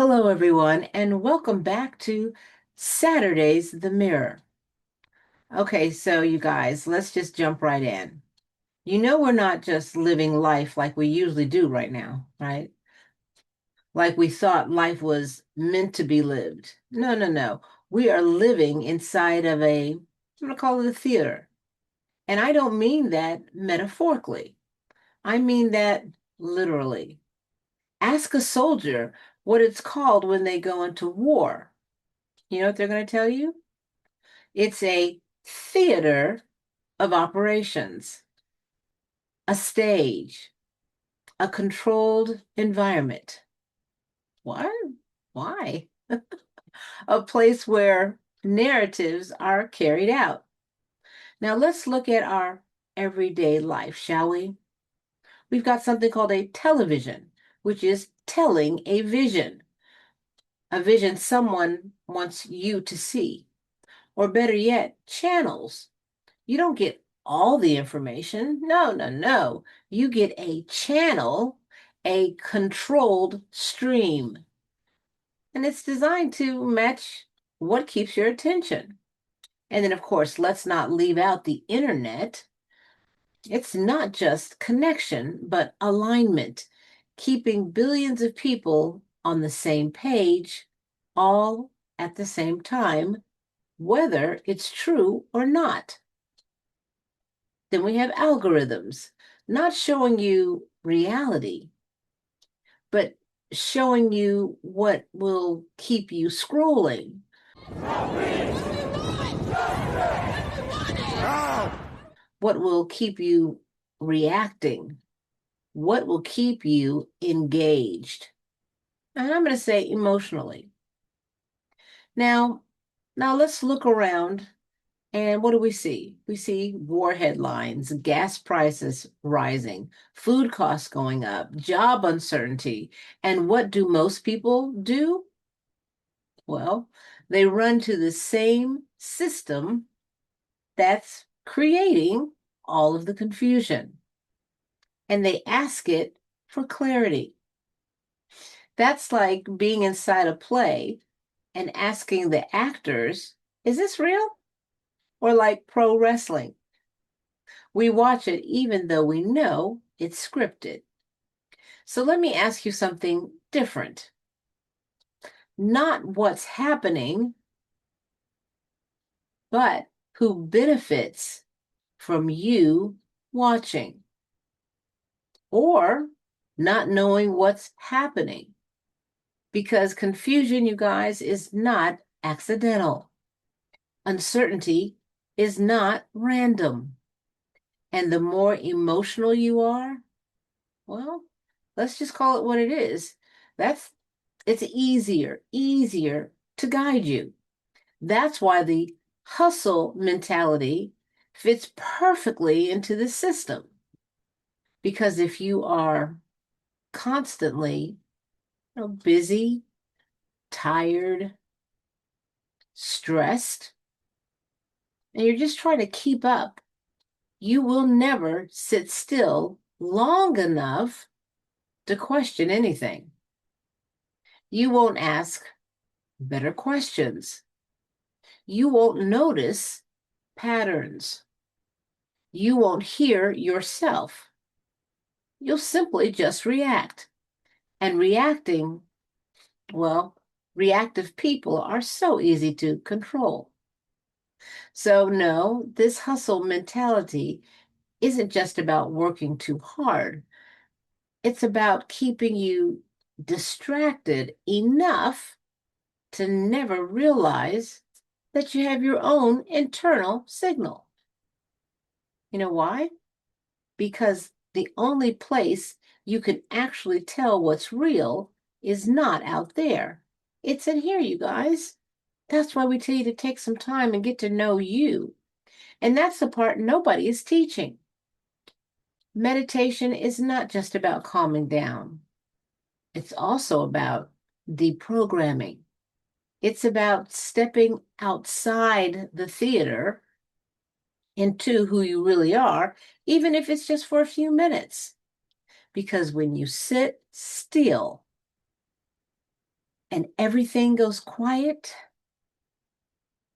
Hello, everyone, and welcome back to Saturday's The Mirror. Okay, so you guys, let's just jump right in. You know, we're not just living life like we usually do right now, right? Like we thought life was meant to be lived. No, no, no. We are living inside of I'm going to call it a theater. And I don't mean that metaphorically, I mean that literally. Ask a soldier what it's called when they go into war. You know what they're going to tell you? It's a theater of operations, a stage, a controlled environment. What? Why? A place where narratives are carried out. Now let's look at our everyday life, shall we? We've got something called a television, which is telling a vision someone wants you to see, or better yet, channels. You don't get all the information. No, no, no. You get a channel, a controlled stream, and it's designed to match what keeps your attention. And then, of course, let's not leave out the internet. It's not just connection, but alignment, keeping billions of people on the same page, all at the same time, whether it's true or not. Then we have algorithms, not showing you reality, but showing you what will keep you scrolling, what will keep you reacting, what will keep you engaged. And I'm going to say emotionally. Now, now let's look around. And what do we see? We see war headlines, gas prices rising, food costs going up, job uncertainty. And what do most people do? Well, they run to the same system that's creating all of the confusion. And they ask it for clarity. That's like being inside a play and asking the actors, is this real? Or like pro wrestling. We watch it even though we know it's scripted. So let me ask you something different. Not what's happening, but who benefits from you watching or not knowing what's happening. Because confusion, you guys, is not accidental. Uncertainty is not random. And the more emotional you are, well, let's just call it what it is. That's it's easier to guide you. That's why the hustle mentality fits perfectly into the system. Because if you are constantly, busy, tired, stressed, and you're just trying to keep up, you will never sit still long enough to question anything. You won't ask better questions. You won't notice patterns. You won't hear yourself. You'll simply just react. And reacting, well, reactive people are so easy to control. So, no, this hustle mentality isn't just about working too hard. It's about keeping you distracted enough to never realize that you have your own internal signal. You know why? Because the only place you can actually tell what's real is not out there. It's in here, you guys. That's why we tell you to take some time and get to know you. And that's the part nobody is teaching. Meditation is not just about calming down, it's also about deprogramming. It's about stepping outside the theater into who you really are, even if it's just for a few minutes. Because when you sit still, and everything goes quiet.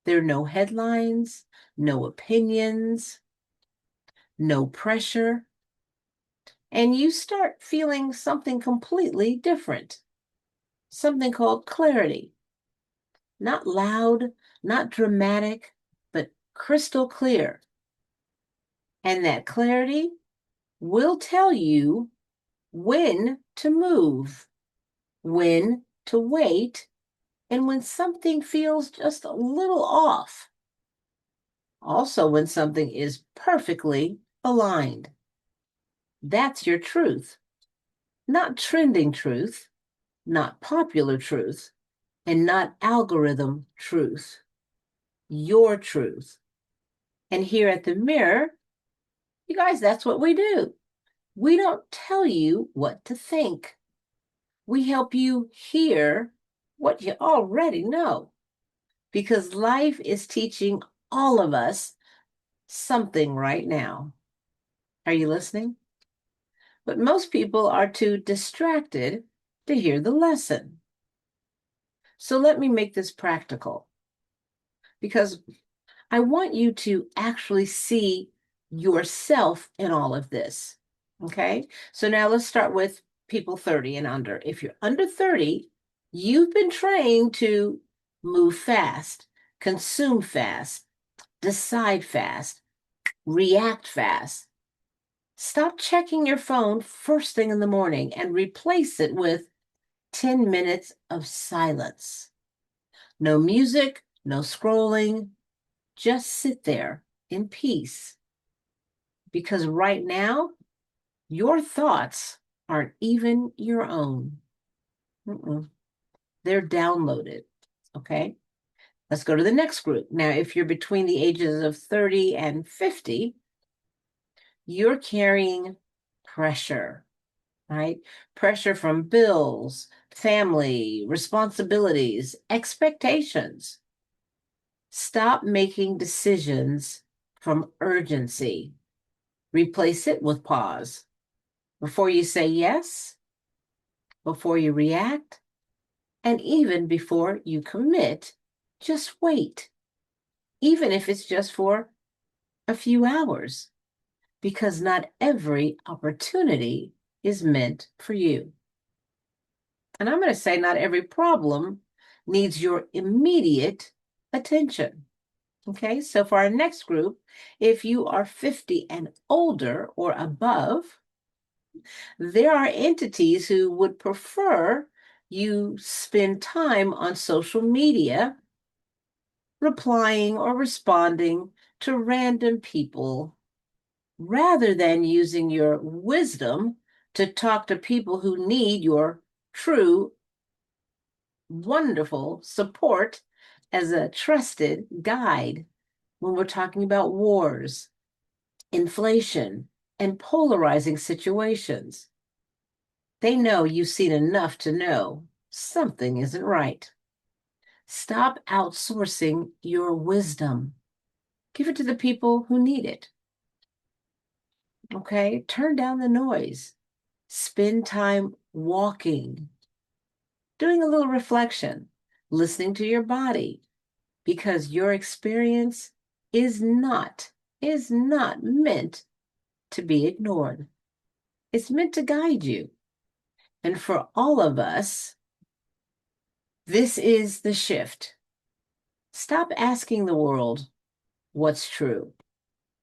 There are no headlines, no opinions, no pressure, and you start feeling something completely different, something called clarity. Not loud, not dramatic, but crystal clear. And that clarity will tell you when to move, when to wait, and when something feels just a little off. Also, when something is perfectly aligned. That's your truth, not trending truth, not popular truth, and not algorithm truth. Your truth. And here at the Mirror, you guys, that's what we do. We don't tell you what to think. We help you hear what you already know, because life is teaching all of us something right now. Are you listening? But most people are too distracted to hear the lesson. So let me make this practical, because I want you to actually see yourself in all of this. Okay? So now let's start with people 30 and under. If you're under 30, you've been trained to move fast, consume fast, decide fast, react fast. Stop checking your phone first thing in the morning and replace it with 10 minutes of silence. No music, no scrolling, just sit there in peace. Because right now, your thoughts aren't even your own. They're downloaded. Okay. Let's go to the next group. Now, if you're between the ages of 30 and 50, you're carrying pressure, right? Pressure from bills, family, responsibilities, expectations. Stop making decisions from urgency. Replace it with pause. Before you say yes, before you react, and even before you commit, just wait. Even if it's just for a few hours, because not every opportunity is meant for you. And I'm going to say not every problem needs your immediate attention. Okay, so for our next group, if you are 50 and older or above, there are entities who would prefer you spend time on social media, replying or responding to random people, rather than using your wisdom to talk to people who need your true, wonderful support as a trusted guide when we're talking about wars, inflation, and polarizing situations. They know you've seen enough to know something isn't right. Stop outsourcing your wisdom. Give it to the people who need it. Okay? Turn down the noise. Spend time walking, doing a little reflection, listening to your body, because your experience is not meant to be ignored. It's meant to guide you. And for all of us, this is the shift. Stop asking the world what's true.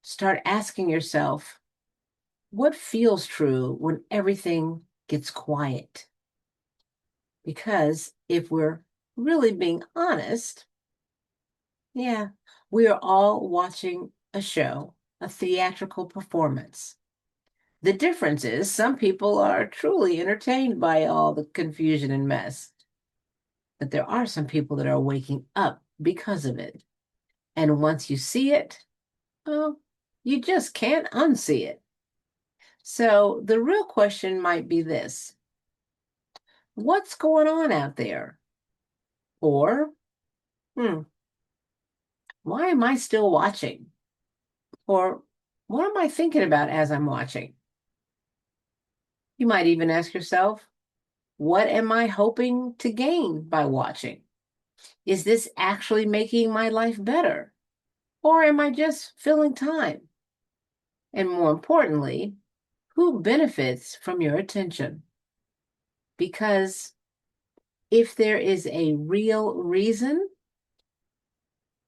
Start asking yourself, what feels true when everything gets quiet? Because if we're really being honest, yeah, we are all watching a show, a theatrical performance. The difference is some people are truly entertained by all the confusion and mess, but there are some people that are waking up because of it. And once you see it, well, you just can't unsee it. So the real question might be this: what's going on out there? Or, why am I still watching? Or what am I thinking about as I'm watching? You might even ask yourself, What am I hoping to gain by watching? Is this actually making my life better? Or am I just filling time? And more importantly, who benefits from your attention? Because if there is a real reason,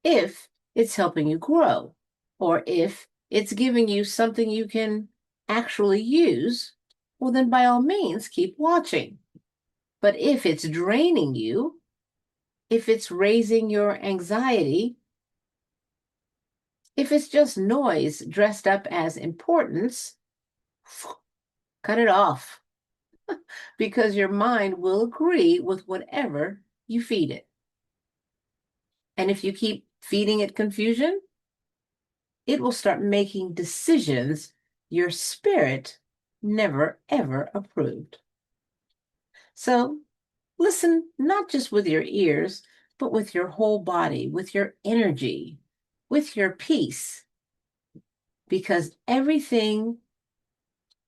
if it's helping you grow, or if it's giving you something you can actually use, well, then by all means, keep watching. But if it's draining you, if it's raising your anxiety, if it's just noise dressed up as importance, cut it off because your mind will agree with whatever you feed it. And if you keep feeding it confusion, it will start making decisions your spirit never, ever approved. So listen not just with your ears, but with your whole body, with your energy, with your peace, because everything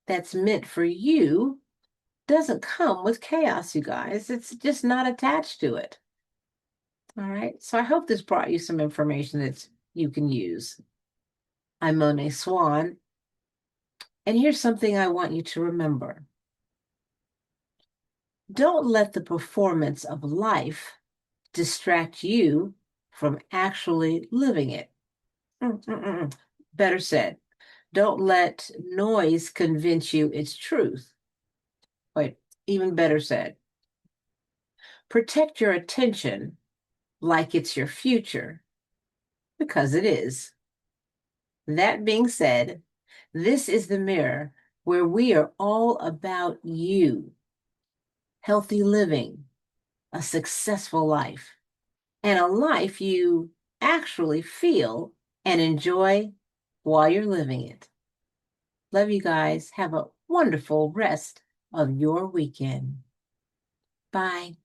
that's meant for you doesn't come with chaos, you guys. It's just not attached to it. All right. So I hope this brought you some information that you can use. I'm Monet Swan. And here's something I want you to remember. Don't let the performance of life distract you from actually living it. Better said, don't let noise convince you it's truth. Wait, even better said, protect your attention like it's your future, because it is. That being said, this is the mirror where we are all about you, healthy living, a successful life, and a life you actually feel and enjoy while you're living it. Love you guys. Have a wonderful rest of your weekend. Bye.